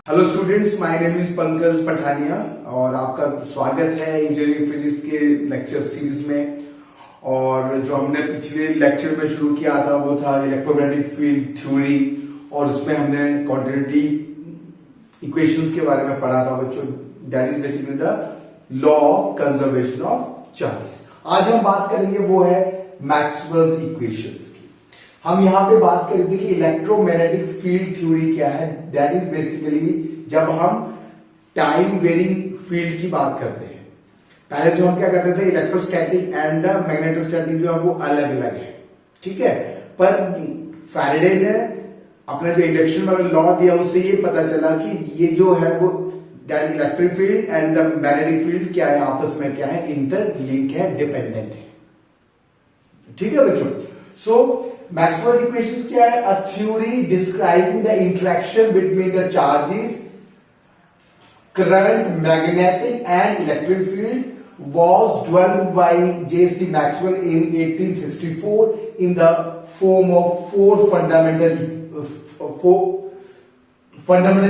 Hello students, my name is Pankaj Pathania और आपका स्वागत है इंजीनियरिंग फिजिक्स के लेक्चर सीरीज में। और जो हमने पिछले लेक्चर में शुरू किया था वो था इलेक्ट्रोमैग्नेटिक फील्ड थ्योरी, और उसमें हमने कॉन्टिन्यूटी इक्वेशंस के बारे में पढ़ा था बच्चों। That is basically the law of conservation of charges. आज हम बात करेंगे वो है मैक्सवेल्स इक्वेशंस की। हम यहां पे बात करेंगे कि इलेक्ट्रोमैग्नेटिक फील्ड थ्योरी क्या है। दैट इज बेसिकली जब हम टाइम वेरिंग फील्ड की बात करते हैं। पहले तो हम क्या करते थे, इलेक्ट्रोस्टैटिक एंड द मैग्नेटोस्टैटिक जो है वो अलग अलग है, ठीक है। पर फैराडे ने अपने जो इंडक्शन वाला लॉ दिया उससे ये पता चला कि ये जो है वो that is electric field and the magnetic field क्या है, आपस में क्या है, इंटरलिंक है, डिपेंडेंट है, ठीक है बच्चों। सो मैक्सवेल इक्वेशंस क्या है? A theory describing the interaction between the charges, current, magnetic and electric field was developed by J.C. Maxwell in 1864 in the form of four fundamental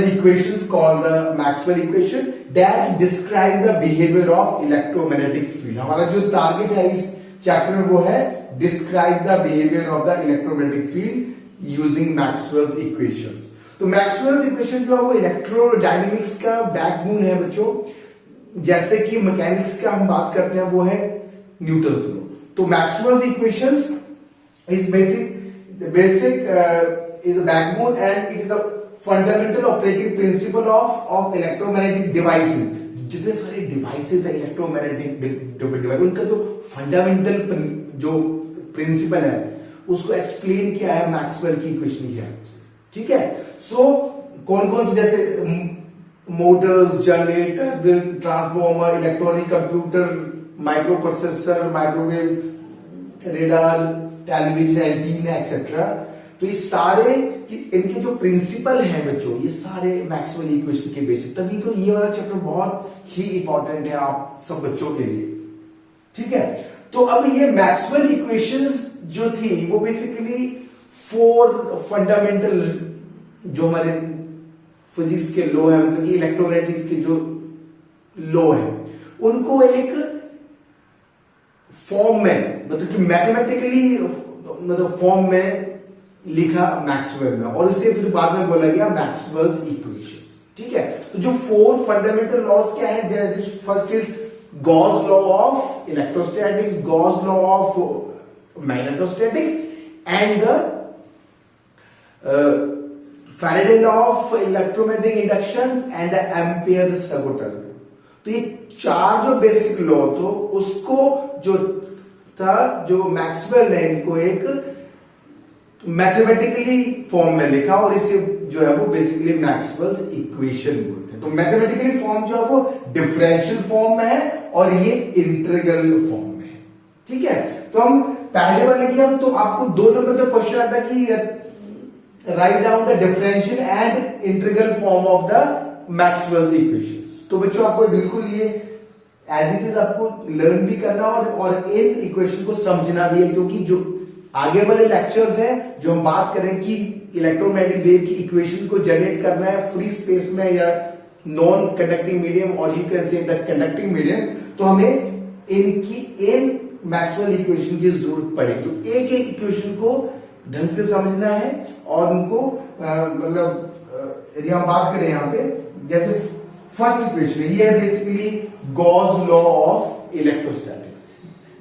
equations called the Maxwell equation that describe the behavior of electromagnetic field. हमारा जो target है इस chapter में वो है describe the behavior of the electromagnetic field using Maxwell's equations. तो Maxwell equation जो है वो इलेक्ट्रोडायनेमिक्स का बैकबोन है बच्चों। जैसे कि मैकेनिक्स का हम बात करते हैं वो है न्यूटन्स लॉ। तो Maxwell equations is basic is a backbone and it is a fundamental operating principle of electromagnetic devices. जितने सारे डिवाइसेस है इलेक्ट्रोमैग्नेटिक डिवाइस, उनका जो फंडामेंटल जो प्रिंसिपल है उसको एक्सप्लेन किया है मैक्सवेल की इक्वेशन की हेल्प से, ठीक है। सो कौन कौन से, जैसे Motors, generator, transformer, electronic computer, micro processor, microwave, radar, television, antenna etcetera. तो ये सारे इनके जो प्रिंसिपल हैं बच्चों, ये सारे मैक्सवेल इक्वेशन के बेसिस। तभी तो ये वाला चैप्टर बहुत ही इंपॉर्टेंट है आप सब बच्चों के लिए, ठीक है। तो अब ये मैक्सवेल इक्वेशंस जो थी वो बेसिकली फोर फंडामेंटल जो हमारे फिजिक्स के लॉ है, मतलब कि इलेक्ट्रोमैग्नेटिक्स के जो लॉ है उनको एक फॉर्म में, मतलब कि मैथमेटिकली मतलब फॉर्म में लिखा मैक्सवेल ने, और इसे फिर बाद में बोला गया मैक्सवेल्स इक्वेशंस, ठीक है। तो जो फोर फंडामेंटल लॉज क्या है, there is first is Gauss law of electrostatics, Gauss law of magnetostatics and Faraday law of electromagnetic induction and एम्पियर-सगोटर। तो ये चार जो बेसिक लॉ तो उसको जो था, जो मैक्सवेल ने इनको एक मैथमेटिकली फॉर्म में लिखा और इसे जो है वो बेसिकली मैक्सवेल्स इक्वेशन बोलते हैं। तो मैथमेटिकली फॉर्म जो है वो डिफरेंशियल फॉर्म में है और ये इंटीग्रल फॉर्म में है, ठीक है। तो हम पहले वाले की, हम तो आपको 2 नंबर का क्वेश्चन आता कि write down the differential and integral form of the Maxwell's equations। तो बच्चों आपको बिल्कुल ये एज इट इज आपको लर्न भी करना और इन इक्वेशन को समझना भी है, क्योंकि जो आगे वाले लेक्चर्स हैं जो हम बात करें कि इलेक्ट्रोमैग्नेटिक वेव की इक्वेशन को जनरेट करना है फ्री स्पेस में या नॉन कंडक्टिंग मीडियम और you can say the conducting medium, तो हमें इन मैक्सवेल इक्वेशन की जरूरत पड़ेगी। तो एक एक इक्वेशन को ढंग से समझना है और उनको मतलब यदि हम बात करें यहाँ पे, जैसे फर्स्ट इक्वेशन है, ये है basically Gauss law of electrostatics.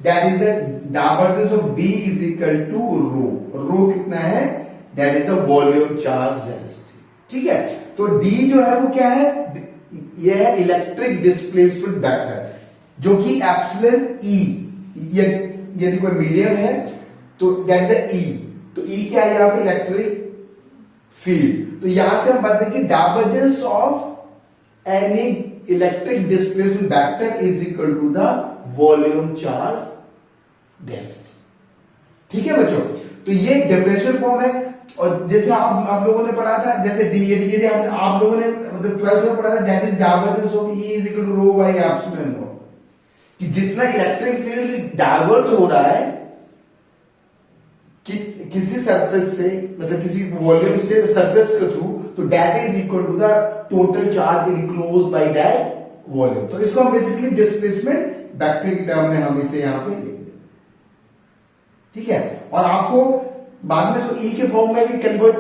That is the divergence of D is equal to rho. Rho कितना है? That is the volume charge density, ठीक है। तो D जो है वो क्या है? ये है इलेक्ट्रिक डिस्प्लेसमेंट वेक्टर, जो कि एप्सिलॉन E, यदि कोई मीडियम है तो दैट इज E। तो E क्या है यहां पे? Electric field. तो यहां से हम बताते हैं कि divergence of any electric displacement vector is equal to the volume charge density, ठीक है बच्चों। तो ये डिफरेंशियल फॉर्म है। और जैसे आप लोगों ने पढ़ा था, जैसे यदि आप लोगों ने मतलब 12th में पढ़ा था, that is divergence of E is equal to rho by epsilon rho, कि जितना इलेक्ट्रिक फील्ड डाइवर्ज हो रहा है कि किसी सरफेस से, मतलब किसी वॉल्यूम से सरफेस के थ्रू, तो that is equal to the total charge enclosed by that volume. तो इसको हम बेसिकली डिस्प्लेसमेंट वेक्टर के टर्म में हम इसे यहां पे लिख देंगे, ठीक है। और आपको बाद में इसको ई के फॉर्म में भी कन्वर्ट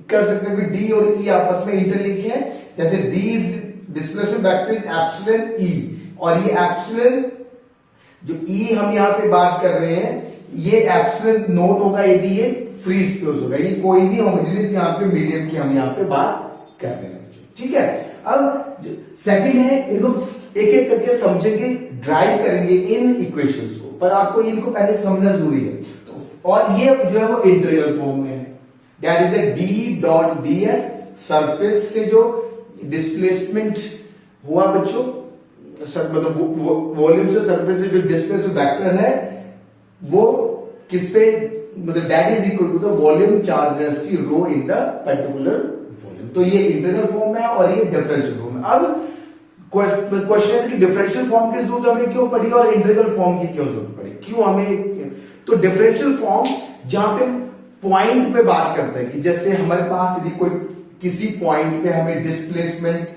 कर सकते हैं, डी और ई आपस में इंटरलिंक है। जैसे D is displacement vector is epsilon E, और ये एप्सिलॉन जो ई हम यहां पे बात कर रहे हैं, ये एप्सिलॉन नोट होगा यदि ये फ्री स्पेस होगा, ये कोई भी होमोजेनियस यहां पे मीडियम की हम यहां पे बात कर रहे हैं, ठीक है। अब सेकंड है, इनको एक एक करके समझेंगे, ड्राइव करेंगे इन इक्वेशंस को, पर आपको इनको पहले समझना जरूरी है। तो और ये जो है वो इंटीग्रल फॉर्म में है, that is A D dot D S, surface से जो डिस्प्लेसमेंट हुआ बच्चों, मतलब वॉल्यूम से सरफेस से जो डिस्प्लेसमेंट वेक्टर है वो किस पे, मतलब that is equal to the volume charge density rho in the particular volume. तो ये इंटीग्रल फॉर्म में है और ये डिफरेंशियल फॉर्म में। अब क्वेश्चन है कि डिफरेंशियल फॉर्म की जरूरत हमें क्यों पड़ी और इंटीग्रल फॉर्म की क्यों जरूरत पड़ी, क्यों हमें। तो डिफरेंशियल फॉर्म जहां पे पॉइंट पे बात करते हैं कि जैसे हमारे पास यदि कोई किसी पॉइंट पे हमें डिस्प्लेसमेंट,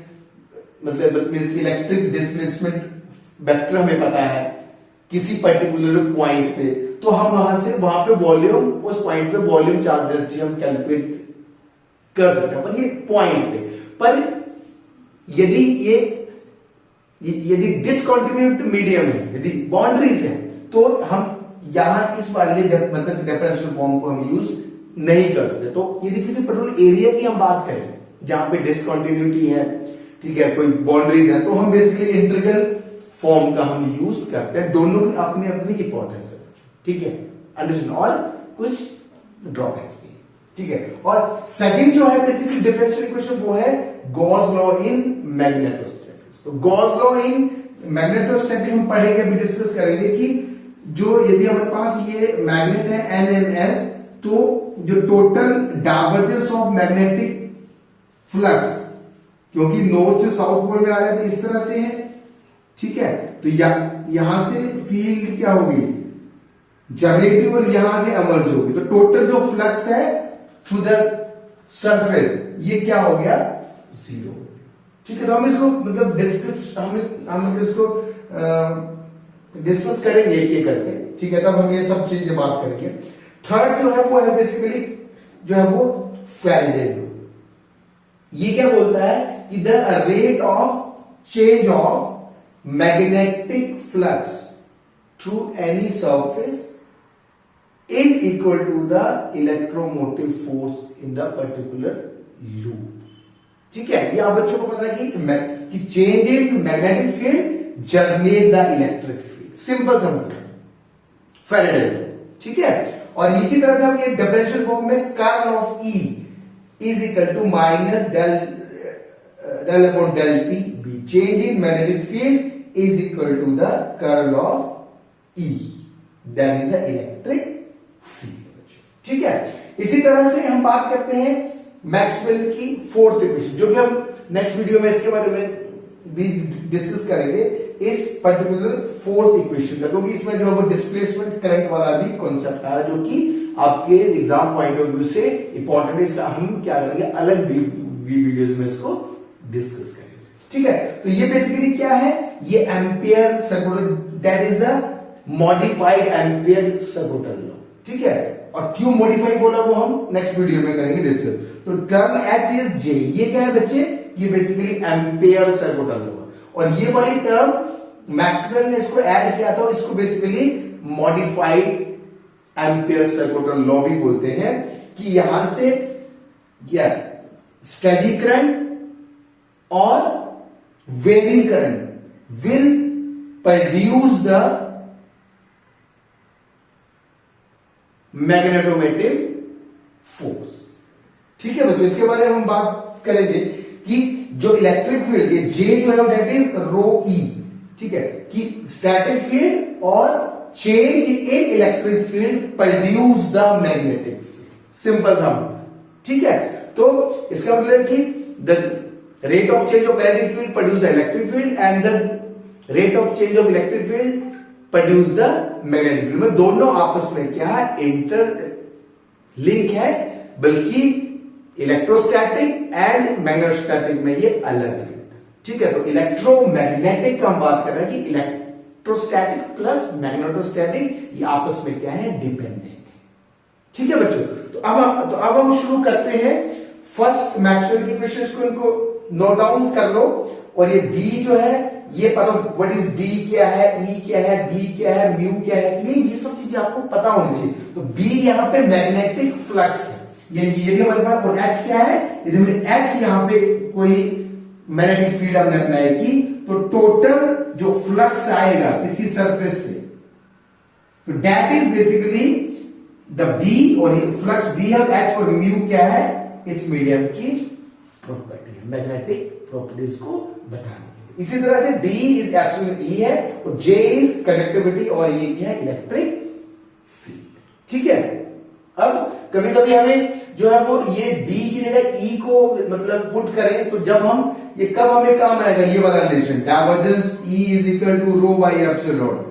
मतलब इलेक्ट्रिक डिस्प्लेसमेंट वेक्टर हमें पता है किसी पर्टिकुलर पॉइंट पे, तो हम वहां पे वॉल्यूम, उस पॉइंट पे वॉल्यूम चार्ज डेंसिटी हम कैलकुलेट कर सकते हैं, पर ये पॉइंट पे। पर यदि डिसकंटिन्यूटी मीडियम है, यदि बाउंड्रीज है, तो हम यहां इस वाले मतलब डिफरेंशियल फॉर्म को हम यूज नहीं कर सकते। तो यदि किसी पर्टिकुलर एरिया की हम बात करें जहां पे डिसकंटिन्यूटी है, ठीक है, कोई बाउंड्रीज है, तो हम बेसिकली इंटीग्रल फॉर्म का हम यूज करते हैं। दोनों की अपनी अपनी इंपॉर्टेंस है, ठीक है, अंडरस्टैंड, और कुछ ड्रॉबैक्स भी, ठीक है। और सेकंड जो है बेसिकली डिफरेंशियल इक्वेशन वो है गॉस लॉ इन मैग्नेटोस्टैटिक्स। तो गॉस लॉ इन मैग्नेटोस्टैटिक्स हम पढ़ेंगे, अभी डिस्कस करेंगे कि जो यदि हमारे पास ये मैग्नेट है NNS, तो जो total divergence of magnetic flux, क्योंकि नॉर्थ से साउथ पोल में आ रहे थे, इस तरह से है, ठीक है। तो यहां से फील्ड क्या होगी, जनरेटिव, और यहां के एमर्ज होगी। तो टोटल जो फ्लक्स है थ्रू द सरफेस, ये क्या हो गया, जीरो, ठीक है। तो हम इसको मतलब हम इसको डिस्कस करेंगे एक एक करके, ठीक है, तब हम ये सब चीजें बात करेंगे। थर्ड जो है वो है बेसिकली जो है वो फैराडे लॉ। ये क्या बोलता है कि the rate of change of magnetic flux through any surface is equal to the electromotive force in the particular loop, ठीक है। ये आप बच्चों को पता है कि change in magnetic field generate the electric field, simple समझ, फैराडे लॉ, ठीक है। और इसी तरह से हम ये डिफरेंशियल फॉर्म में curl of E is equal to minus del upon del P B, change in magnetic field is equal to the curl of E, that is the electric field, ठीक है। इसी तरह से हम बात करते हैं मैक्सवेल की फोर्थ इक्वेशन, जो कि हम नेक्स्ट वीडियो में इसके बारे में भी डिस्कस करेंगे, इस पर्टिकुलर फोर्थ इक्वेशन का, क्योंकि इसमें जो है वो डिस्प्लेसमेंट करंट वाला भी कॉन्सेप्ट आ रहा है, जो कि आपके एग्जाम पॉइंट ऑफ व्यू से इंपॉर्टेंट है। इसका हम क्या करेंगे, अलग वीडियोस में इसको डिस्कस करेंगे, ठीक है। तो ये बेसिकली क्या है, ये ampere circular, that is the modified Ampere circular law, ठीक है। और क्यों मॉडिफाई बोला वो हम नेक्स्ट वीडियो में करेंगे डिस्कस। तो कर्ल H इज J, ये क्या है बच्चे, ये बेसिकली एम्पियर सर्कुलर लॉ, और ये वाली टर्म मैक्सवेल ने इसको ऐड किया था, इसको basically modified Ampere circular law भी बोलते हैं, कि यहां से क्या स्टेडी करंट और varying current will produce the magnetomotive force, ठीक है बच्चों। इसके बारे में हम बात करेंगे कि जो इलेक्ट्रिक फील्ड, ये J जो है दैट इज रो E, ठीक है, कि स्टैटिक फील्ड और change in electric field produce the magnetic field, simple समझ, ठीक है। तो इसका मतलब कि the rate of change of magnetic field produce the electric field and the rate of change of electric field produce the magnetic field, में दोनों आपस में क्या है, इंटर लिंक है, बल्कि इलेक्ट्रोस्टैटिक एंड मैग्नेटोस्टैटिक में ये अलग है। ठीक है, तो इलेक्ट्रोमैग्नेटिक का हम बात कर रहे हैं कि इलेक्ट्रोस्टैटिक प्लस मैग्नेटोस्टैटिक ये आपस में क्या है, डिपेंडेंट है। ठीक है बच्चों, तो अब हम शुरू करते हैं फर्स्ट मैक्सवेल की इक्वेशंस को, इनको नोट डाउन कर लो। और ये बी जो है ये पता, व्हाट इज बी क्या है, ई क्या है, बी क्या है, म्यू क्या है, ये सब चीजें आपको पता होनी चाहिए। तो बी यहाँ पे मैग्नेटिक फ्लक्स है, ये हमारे पास, और एच क्या है, यदि हमने एच यहाँ पे कोई मैग्नेटिक फील्ड हमने अप्लाई की तो टोटल जो फ्लक्स आएगा किसी सरफेस से, तो that is basically the B, और ये फ्लक्स बी है, एच और म्यू क्या है, इस मीडियम की प्रॉपर्टी है, मैग्नेटिक प्रॉपर्टीज को बताने के लिए। इसी तरह से डी इज एब्सोल्यूट ई है, और जे इज कंडक्टिविटी, और ये क्या है, इलेक्ट्रिक फील्ड। ठीक है, अब कभी कभी हमें जो है वो ये डी की जगह ई को मतलब पुट करें, तो जब हम ये कब हमें काम आएगा, ये वाला relation divergence E is equal to rho by epsilon,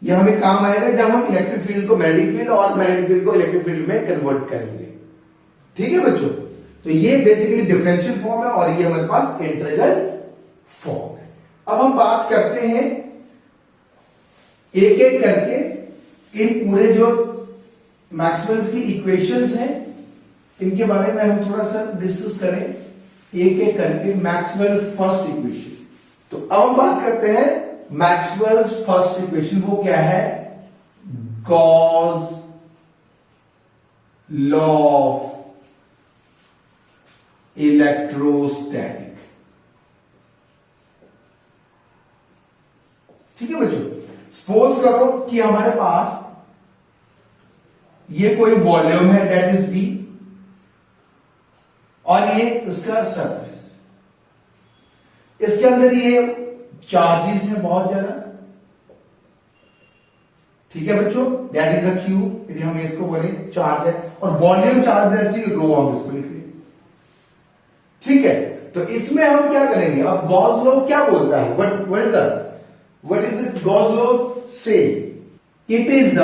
ये हमें काम आएगा जब हम इलेक्ट्रिक फील्ड को मैग्नेटिक फील्ड और मैग्नेटिक फील्ड को इलेक्ट्रिक फील्ड में कन्वर्ट करेंगे। ठीक है बच्चों, तो ये बेसिकली डिफरेंशियल फॉर्म है और ये हमारे पास इंटीग्रल फॉर्म है। अब हम बात करते हैं एक एक करके इन पूरे जो मैक्सवेल्स की इक्वेशंस हैं इनके बारे में हम थोड़ा सा डिस्कस करें एक एक करके। मैक्सवेल फर्स्ट इक्वेशन, तो अब हम बात करते हैं मैक्सवेल्स फर्स्ट इक्वेशन, वो क्या है, गॉस लॉ ऑफ इलेक्ट्रोस्टैटिक। ठीक है बच्चों, सपोज करो कि हमारे पास ये कोई वॉल्यूम है दैट इज बी, और ये उसका सरफेस, इसके अंदर ये चार्जेस है बहुत ज्यादा। ठीक है बच्चों, दैट इज अ क्यूब, यदि हम इसको बोले चार्ज है, और वॉल्यूम चार्ज है रो, हम इसको लिख लें। ठीक है, तो इसमें हम क्या करेंगे, अब गॉस लॉ क्या बोलता है, what is the Gauss law say, it is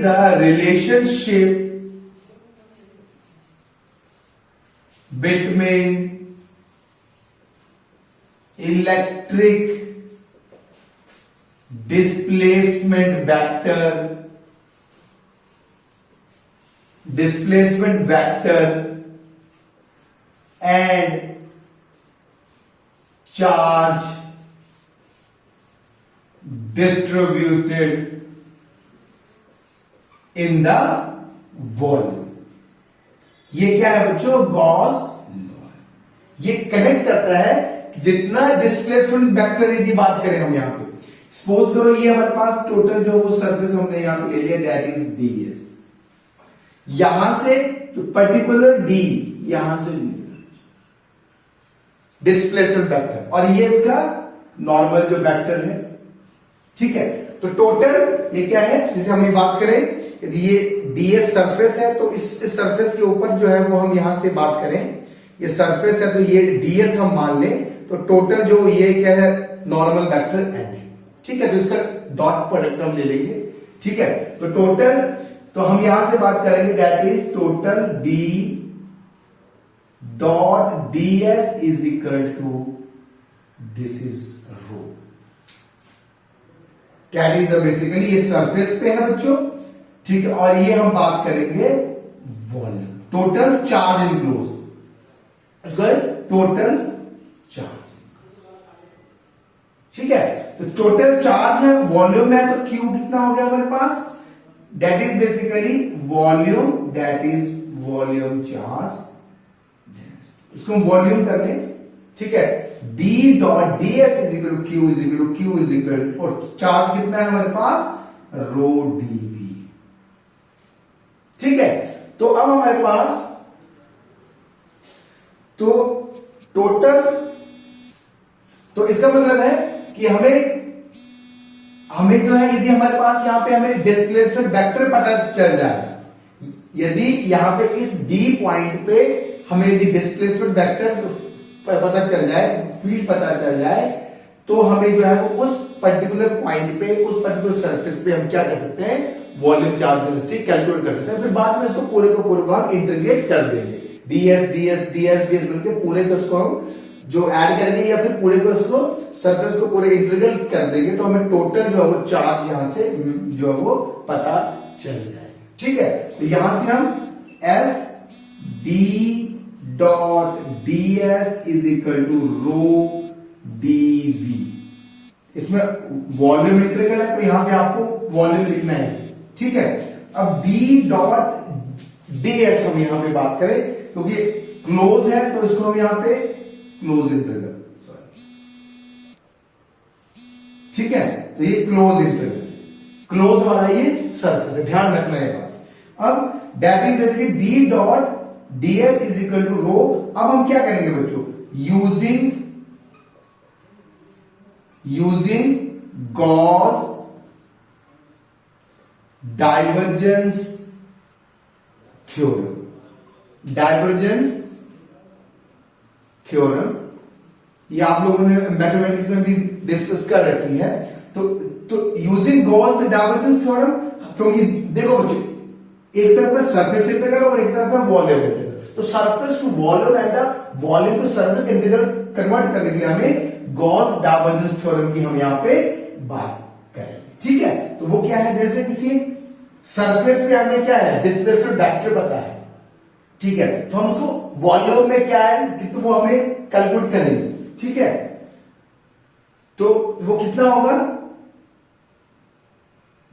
the relationship between electric displacement vector and charge distributed in the volume। ये क्या है बच्चों, गॉस लॉ। ये कनेक्ट करता है जितना डिस्प्लेसमेंट वेक्टर, यदि बात करें हम यहां पे, सपोज करो ये हमारे पास टोटल जो वो सरफेस हमने यहां पे ले लिया दैट इज डीएस, यहां से जो पर्टिकुलर डी यहां से डिस्प्लेसमेंट वेक्टर, और ये इसका नॉर्मल जो वेक्टर है। ठीक है, तो टोटल ये क्या है, जैसे हम ये बात करें यदि ये डीएस सरफेस है, तो इस सरफेस के ऊपर जो है वो हम यहां से बात करें, ये सरफेस है तो ये डीएस हम मान लें, तो टोटल जो ये क्या है, नॉर्मल वेक्टर एन है। ठीक है, तो इसका डॉट प्रोडक्ट हम ले लेंगे। ठीक है, तो टोटल, तो हम यहां से बात करेंगे that is total D dot DS is equal to this is rho, that is basically ये सरफेस पे है बच्चों। ठीक है, और ये हम बात करेंगे volume, total charge enclose, total charge. ठीक है, तो टोटल चार्ज है, वॉल्यूम है, तो क्यू कितना हो गया हमारे पास, that is basically volume, that is volume charge, इसको हम वॉल्यूम कर लें। ठीक है, D dot D S is equal to Q is equal to Q is equal, और चार्ज कितना है हमारे पास, रो डीवी। ठीक है, तो अब हमारे पास तो टोटल, तो इसका मतलब है कि हमें जो है, यदि हमारे पास यहां पे हमें डिस्प्लेसमेंट वेक्टर पता चल जाए, यदि यहां पे इस डी पॉइंट पे हमें यदि डिस्प्लेसमेंट वेक्टर पता चल जाए, फील्ड पता चल जाए, तो हमें जो है उस पर्टिकुलर पॉइंट पे, उस पर्टिकुलर सरफेस पे हम क्या कर सकते हैं, वॉल्यूम चार्ज डेंसिटी कैलकुलेट कर सकते हैं। फिर बाद में इसको पूरे को हम इंटीग्रेट कर देंगे, ds ds ds ds मिलके पूरे को इसको हम जो ऐड करेंगे या फिर पूरे को इसको सरफेस को पूरे इंटीग्रल कर देंगे, तो हमें टोटल जो है वो चार्ज यहां से जो है वो पता चल जाएगा। ठीक है, तो यहां से हम s d dot ds is equal to rho dv, इसमें वॉल्यूम इंटीग्रल है तो यहां पे आपको वॉल्यूम लिखना है। ठीक है, अब d डॉट ds हम यहां पे बात करें क्योंकि क्लोज है तो इसको हम यहां पे क्लोज इंटीग्रल, ठीक है, तो ये क्लोज इंटीग्रल, क्लोज वाला ये सरफेस है, ध्यान रखना है बात। अब that is related d dot ds is equal to rho. अब हम क्या करेंगे बच्चों, using Gauss divergence theorem, divergence theorem ये आप लोगों ने मैथमेटिक्स में भी डिस्कस कर रखी है। तो यूजिंग गॉस डाइवर्जेंस थ्योरम, क्योंकि देखो बच्चों एक तरफ है सरफेस इंटीग्रल और एक तरफ है वॉल्यूम इंटीग्रल, तो surface to volume and the volume to surface integral convert करने के लिए हमें गॉस डाइवर्जेंस थ्योरम की हम यहां पे बात करेंगे। ठीक है, तो वो क्या है, जैसे किसी सरफेस पे हमें क्या है, डिस्प्लेसमेंट वेक्टर पता है। ठीक है, तो हम उसको वॉल्यूम में क्या है कितना वो हमें कैलकुलेट करेंगे। ठीक है, तो वो कितना होगा,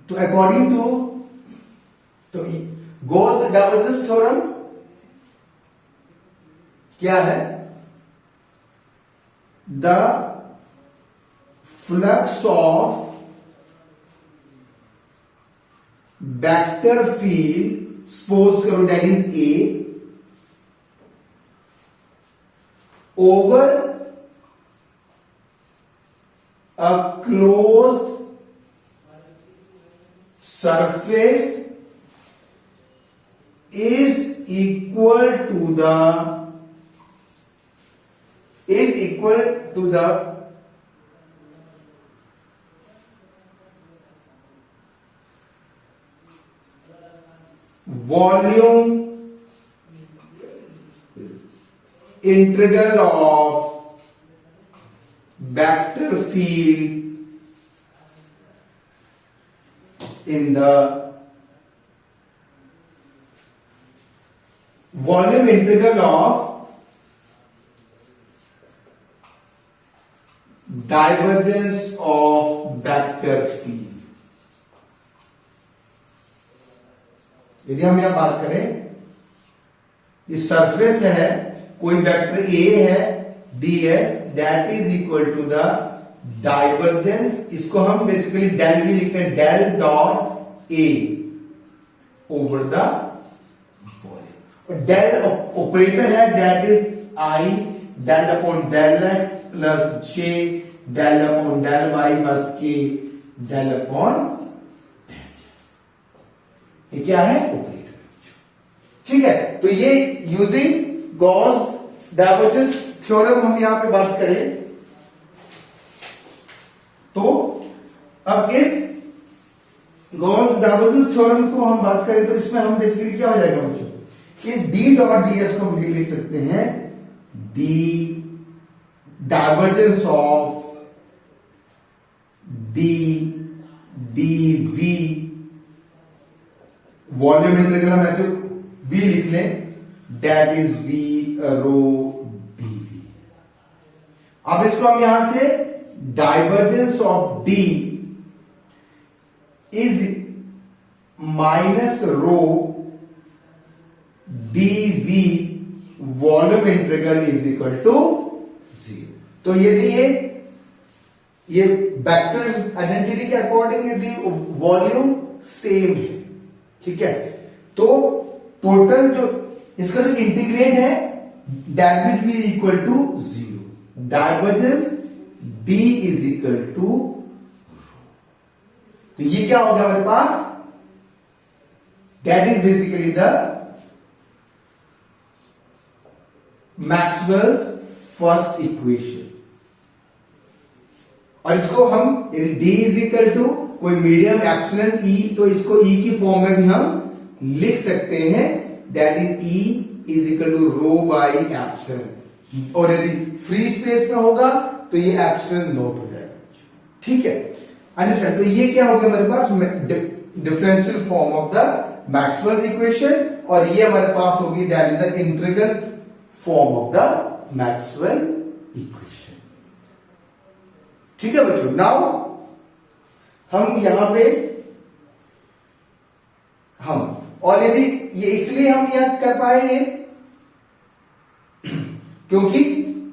तो अकॉर्डिंग टू तो गॉस डाइवर्जेंस थ्योरम क्या है, the flux of vector field, suppose करो that is A, over a closed surface is equal to the volume integral of vector field in the volume integral of divergence of vector field। यदि हम यहां बात करें, ये surface है, कोई vector A है ds, that is equal to the divergence, इसको हम बेसिकली डेल भी लिखते हैं, del dot A over the volume. और डेल ऑपरेटर है, that is I del upon del X plus J del upon del Y plus K del upon del J, ये क्या है, ऑपरेटर। ठीक है, तो ये यूजिंग गॉस डाइवर्जेंस थ्योरम हम यहां पे बात करें, तो अब इस गॉस डाइवर्जेंस थ्योरम को हम बात करें तो इसमें हम बेसिकली क्या हो जाएगा बच्चों, इस d डॉट ds को हम लिख सकते हैं d divergence of d dv, volume integral हम ऐसे v लिख लें, that is v rho dv। अब इसको हम यहां से divergence of d is minus rho dv volume integral is equal to 0। तो यदि ये वेक्टर आइडेंटिटी के अकॉर्डिंग यदि वॉल्यूम सेम है, ठीक है, तो टोटल जो इसका जो इंटीग्रेट है that will be equal to 0, divergence d is equal to, तो ये क्या हो गया हमारे पास, that is basically the Maxwell's first equation. और इसको हम d इज इक्वल टू कोई मीडियम एप्सिलॉन e, तो इसको e की फॉर्म में भी हम लिख सकते हैं, that is e is equal to rho by epsilon, और यदि फ्री स्पेस में होगा तो ये एप्सिलॉन नॉट हो जाएगा। ठीक है, अंडरस्टैंड। तो ये क्या हो गया हमारे पास differential form of the Maxwell equation, और ये हमारे पास होगी that is the integral form of the Maxwell equation. ठीक है बच्चों, नाउ हम यहां पे हम, और यदि ये इसलिए हम यहां कर पाए क्योंकि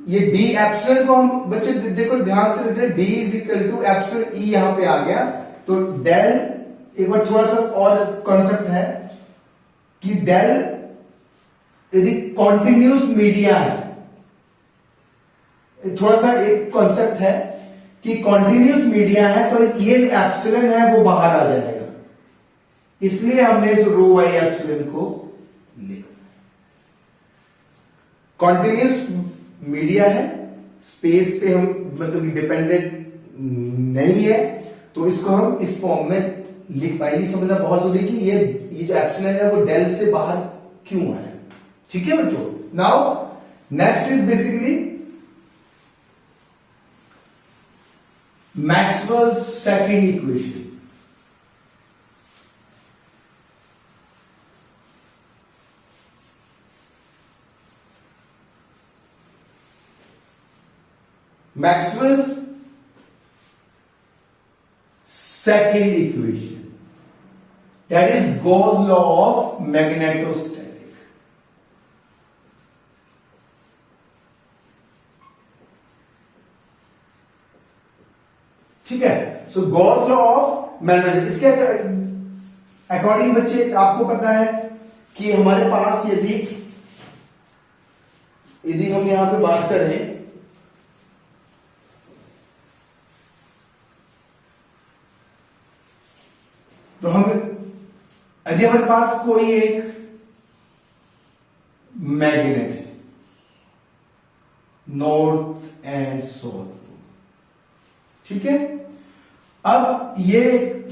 ये डी एप्सिलॉन को हम बच्चों देखो ध्यान से रखिए, D is equal to epsilon E यहां पे आ गया, तो डेल, एक बार थोड़ा सा और कॉन्सेप्ट है कि डेल यदि कॉन्टिन्यूस मीडिया है, थोड़ा सा एक कॉन्सेप्ट है कि कॉन्टिन्यूस मीडिया है तो ये एप्सिलॉन है वो बाहर आ जाएगा, इसलिए हमने इस रो वाई एप्सिलॉन को लिखा। कॉन्टिन्यूस मीडिया है, स्पेस पे हम मतलब डिपेंडेंट नहीं है, तो इसको हम इस फॉर्म में लिख पाए। ये समझना बहुत जरूरी कि ये जो एप्सिलॉन है वो डेल से बाहर क्यों आया। ठीक है बच्चों, now next is basically Maxwell's second equation. Maxwell's second equation, that is Gauss law of magnetostatic. ठीक है, सो गॉस लॉ ऑफ मैग्नेटोस्टैटिक, इसके अकॉर्डिंग बच्चे आपको पता है कि हमारे पास यदि हम यहां पे बात करें तो हम, यदि हमारे पास कोई एक मैग्नेट है नॉर्थ एंड साउथ, ठीक है, अब ये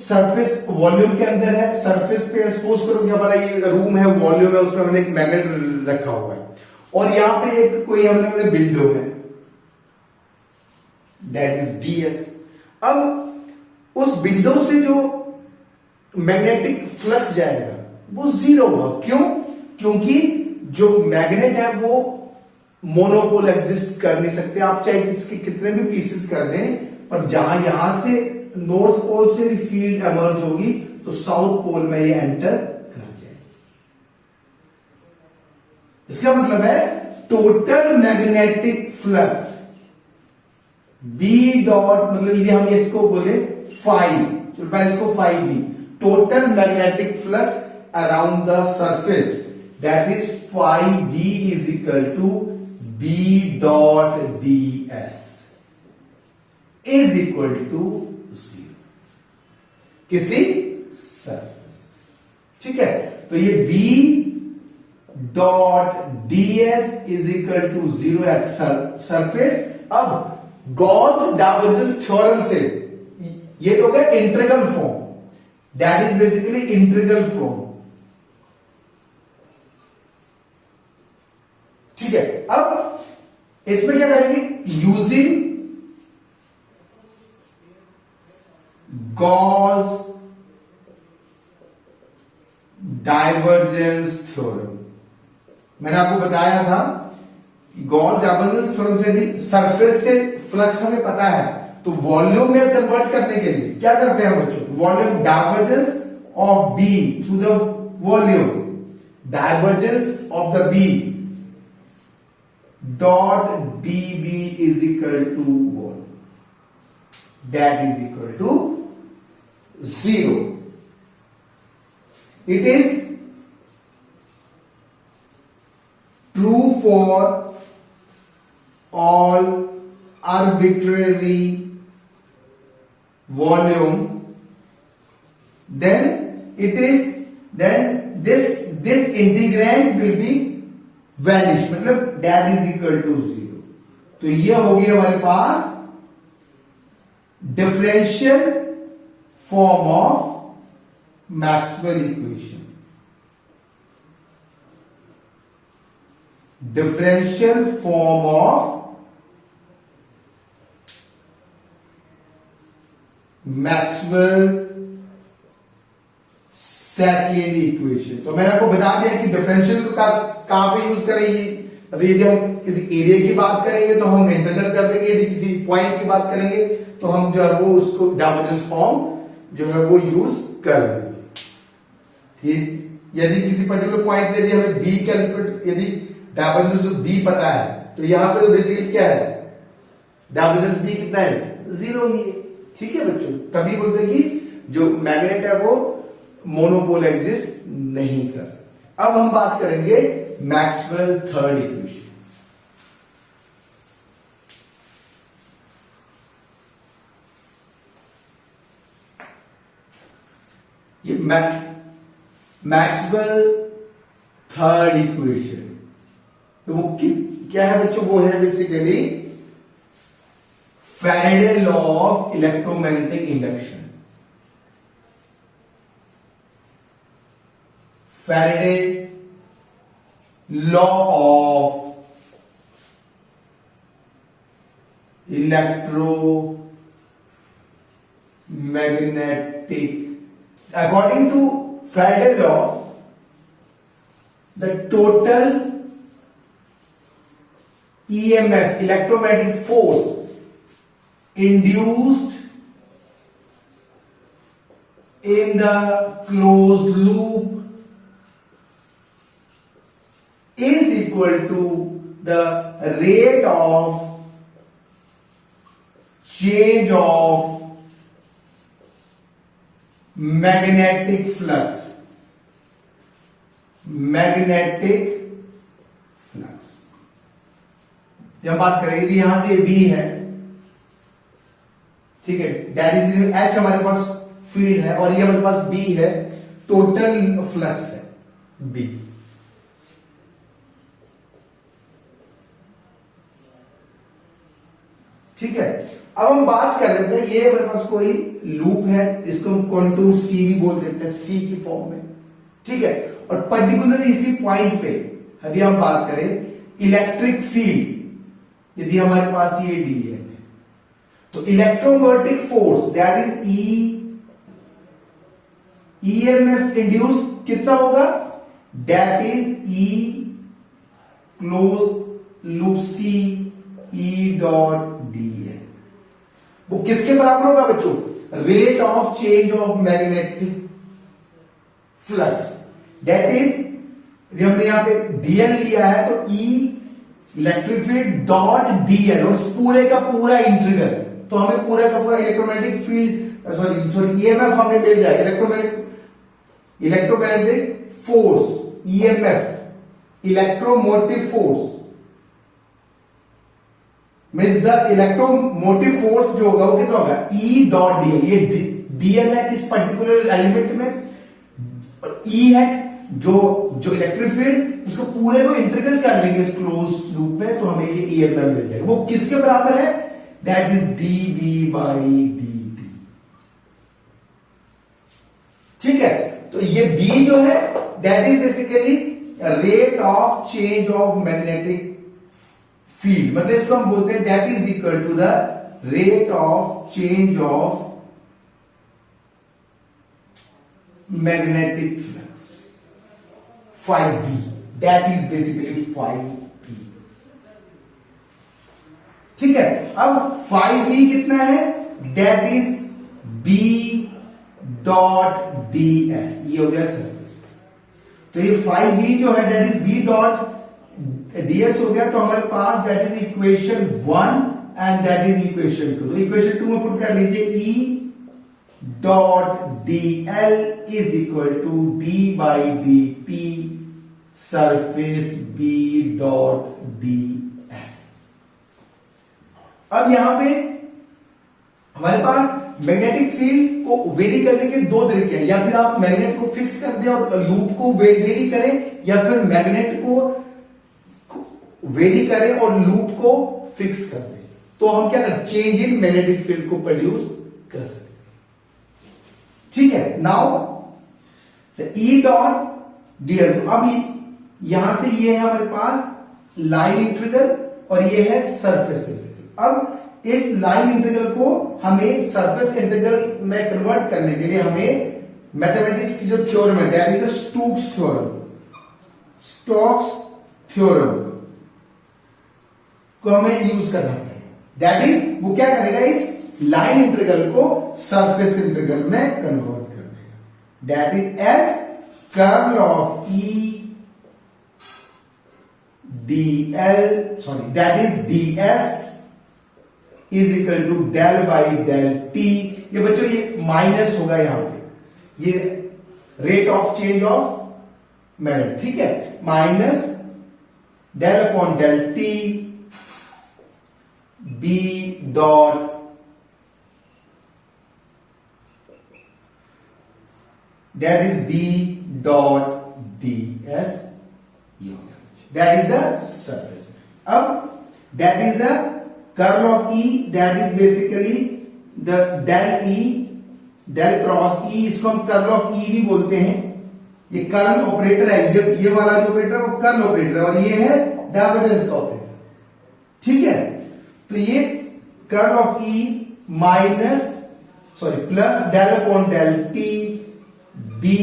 सरफेस वॉल्यूम के अंदर है, सरफेस पे सपोज करो कि हमारा ये रूम है, वॉल्यूम है, उसमें हमने एक मैग्नेट रखा हुआ है, और यहां पे एक कोई हमने विंडो है, दैट इज डीएस। अब उस विंडो से जो मैग्नेटिक फ्लक्स जाएगा वो जीरो होगा। क्यों? क्योंकि जो मैग्नेट है वो मोनोपोल एग्जिस्ट कर नहीं सकते, आप चाहे इसके कितने भी पीसेस कर दें, पर जहां यहां से नॉर्थ पोल से भी फील्ड एमर्ज होगी तो साउथ पोल में ये एंटर कर जाएगी। इसका मतलब है total magnetic flux B dot, मतलब यदि हम इसको बोले फाई, चलो पहले इसको phi B, total magnetic flux around the surface, that is phi b is equal to b dot ds is equal to 0 किसी सरफेस। ठीक है, तो ये b dot ds is equal to 0 at surface. अब Gauss divergence theorem से ये तो हो गया integral form, that is basically integral form। ठीक है, अब इसमें क्या करेंगे, यूजिंग गॉस डाइवर्जेंस थ्योरम। मैंने आपको बताया था कि गॉस डाइवर्जेंस थ्योरम से यदि सरफेस से फ्लक्स हमें पता है तो वॉल्यूम में कन्वर्ट करने के लिए क्या करते हैं बच्चों, volume divergence of B through the volume, divergence of the B dot D B is equal to volume, that is equal to 0। It is true for all arbitrary volume, then this integrand will be vanish, मतलब that is equal to 0। तो ये होगी हमारे पास differential form of Maxwell equation, differential form of Maxwell second equation. तो मैंने आपको बता दिया कि डिफरेंशियल को कहां पे यूज करेंगे, मतलब यदि हम किसी एरिया की बात करेंगे तो हम इंटीग्रल कर देंगे, यदि किसी पॉइंट की बात करेंगे तो हम जो है वो उसको डाइवर्जेंस फॉर्म जो है वो यूज कर लेंगे। यदि किसी पर्टिकुलर पॉइंट पे यदि हमें बी कैलकुलेट, यदि डाइवर्जेंस बी पता है तो यहां पे तो बेसिकली क्या है, डाइवर्जेंस बी कितना है, 0 ही है। ठीक है बच्चों, तभी बोलते हैं कि जो मैग्नेट है वो मोनोपोल एग्जिस्ट नहीं कर सकते। अब हम बात करेंगे मैक्सवेल थर्ड इक्वेशन। ये मैक्सवेल थर्ड इक्वेशन तो वो क्या है बच्चों, वो है basically Faraday law of electromagnetic induction. Faraday law of electromagnetic, according to Faraday law, the total EMF, electromagnetic force induced in the closed loop is equal to the rate of change of magnetic flux, magnetic flux. जब बात करें यदि यहां से B है, ठीक है, that is H हमारे पास फील्ड है और ये हमारे पास बी है, टोटल फ्लक्स है बी। ठीक है, अब हम बात कर रहे थे, ये हमारे पास कोई लूप है जिसको हम कॉन्टूर सी भी बोल देते हैं, सी की फॉर्म में। ठीक है, और पर्टिकुलर इसी पॉइंट पे यदि हम बात करें इलेक्ट्रिक फील्ड, यदि हमारे पास ये डी है तो electromagnetic force that is EMF induce कितना होगा, that is E close loop C E dot D है। वो किसके बराबर होगा बच्चों, rate of change of magnetic flux, that is हमने यहां पे डीएल लिया है तो E electric field dot DL, और पूरे का पूरा इंटीग्रल, तो हमें पूरा का पूरा इलेक्ट्रोमैग्नेटिक फील्ड सॉरी ईएमएफ हमें मिल जाएगा, electromagnetic force EMF, electromotive force means the electromotive force जो होगा वो कितना होगा, ई डॉट डीएल। ये डीएल है इस पर्टिकुलर एलिमेंट में, ई है जो इलेक्ट्रिक फील्ड, उसको पूरे को इंटीग्रल कर लेंगे इस क्लोज लूप में तो हमें ये ईएमएफ मिल जाएगा। वो किसके बराबर है, that is DB by D. ठीक है, तो ये बी जो है that is basically rate of change of magnetic field, मतलब इसको हम बोलते हैं that is equal to the rate of change of magnetic flux, 5B, that is basically 5B। ठीक है, अब 5B कितना है, that is B dot ds, ये हो गया सरफेस। तो ये 5B जो है that is B dot ds हो गया, तो हमारे पास that is equation 1 and that is equation 2। तो इक्वेशन 2 में पुट कर लीजिए E dot dl is equal to d by dt surface B dot ds। अब यहां पे हमारे पास मैग्नेटिक फील्ड को वेरी करने के दो तरीके हैं, या फिर आप मैग्नेट को फिक्स कर दें और लूप को वेरी करें, या फिर मैग्नेट को वेरी करें और लूप को फिक्स कर दें। तो हम क्या कर चेंज इन मैग्नेटिक फील्ड को प्रोड्यूस कर सकते हैं। ठीक है, नाउ ई डॉट डीएल, अब यहां से ये है हमारे पास लाइन इंटीग्रल और ये है सरफेस इंटीग्रल। अब इस लाइन इंटीग्रल को हमें सरफेस इंटीग्रल में कन्वर्ट करने के लिए हमें मैथमेटिक्स की जो थ्योरम है that is Stokes theorem, Stokes theorem को हमें यूज करना पड़ेगा। दैट इज वो क्या करेगा, इस लाइन इंटीग्रल को सरफेस इंटीग्रल में कन्वर्ट कर देगा। That is as curl of E dl, sorry, that is ds is equal to del by del t। ये बच्चों ये माइनस होगा यहां पे, ये rate of change of magnet, ठीक है, minus del upon del T B dot that is B dot D S, ये हो गया, that is the surface। अब that is the curl of E, that is basically the del E, del cross E, इसको हम curl of E भी बोलते हैं। ये कर्ल ऑपरेटर है, ये वाला जो ऑपरेटर है वो कर्ल ऑपरेटर है और ये है डाइवर्जेंस का ऑपरेटर, ठीक है। तो ये curl of E minus sorry plus del upon del T B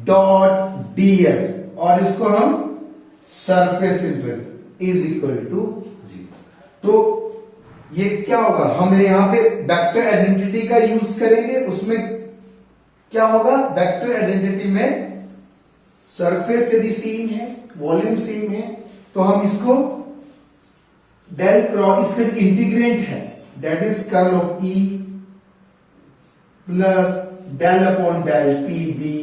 dot ds और इसको हम surface integral is equal to 0। तो ये क्या होगा, हम यहां पे वेक्टर आइडेंटिटी का यूज करेंगे। उसमें क्या होगा, वेक्टर आइडेंटिटी में सरफेस यदि सेम है, वॉल्यूम सेम है, तो हम इसको डेल क्रॉस, इसका इंटीग्रेंट है that is curl of E plus del upon del T B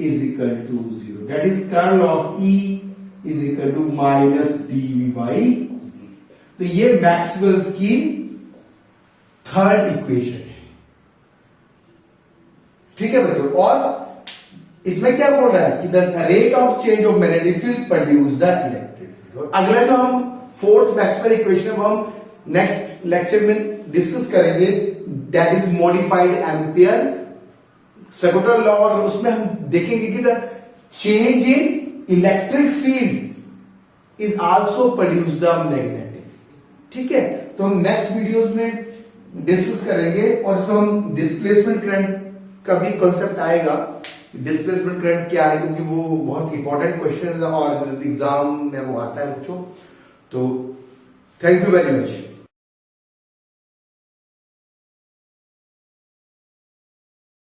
is equal to 0, that is curl of E is equal to minus dv by dt। तो ये Maxwell's की third equation है, ठीक है बच्चों। और इसमें क्या बोल रहा है कि the rate of change of magnetic field produce the electric field. अगला जो हम फोर्थ मैक्सवेल इक्वेशन वो हम नेक्स्ट लेक्चर में डिस्कस करेंगे, that is modified Ampere circuital law, और उसमें हम देखेंगे कि the change in electric field is also produce the magnetic, ठीक है। तो हम नेक्स्ट वीडियोस में डिस्कस करेंगे और इसमें हम डिस्प्लेसमेंट करंट का भी कॉन्सेप्ट आएगा, डिस्प्लेसमेंट करंट क्या है, क्योंकि वो बहुत इंपॉर्टेंट क्वेश्चन है और एग्जाम में वो आता है बच्चों। तो थैंक यू वेरी मच।